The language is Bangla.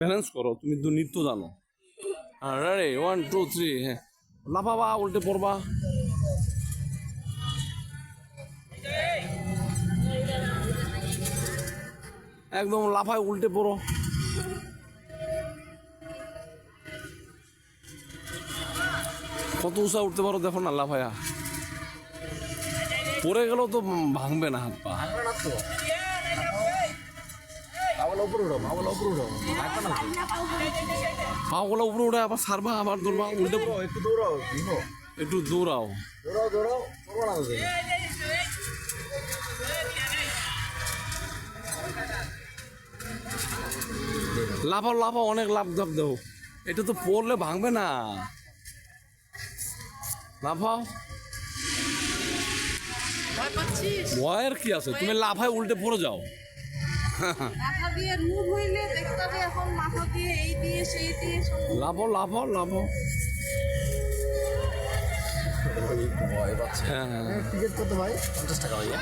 ব্যালেন্স করো, তুমি তো নৃত্য জানো। রেডি 1 2 3, হ্যাঁ লাফাবা, উল্টে পড়বা। একদম লাফায় উল্টে পড়ো। কত উঁচা উঠতে পারো দেখো না লাফায়া। পড়ে গেলেও তো ভাঙবে না হাত পা। পাগুলো উপরে উঠে আবার সারবা, আবার দৌড়বা, উল্টে পড়ো। একটু দৌড়াও, একটু দৌড়াও। দৌড়াও করবো না তো। লাফাও লাফাও, অনেক লাফ ধাপ দাও। এটা তো পড়লে ভাঙবে না। লাফাও। ভয় পাচ্ছিস? ভয়ের কি আছে, তুমি লাফায় উল্টে পড়ে যাও। মাথা দিয়ে মুভ হইলে দেখতে হবে, এখন মাথা দিয়ে এই দিয়ে সেই দিয়ে সব লাফাও লাফাও লাফাও। ভয় পাচ্ছে। হ্যাঁ হ্যাঁ। টিকিট কত ভাই? 50 টাকা ভাইয়া।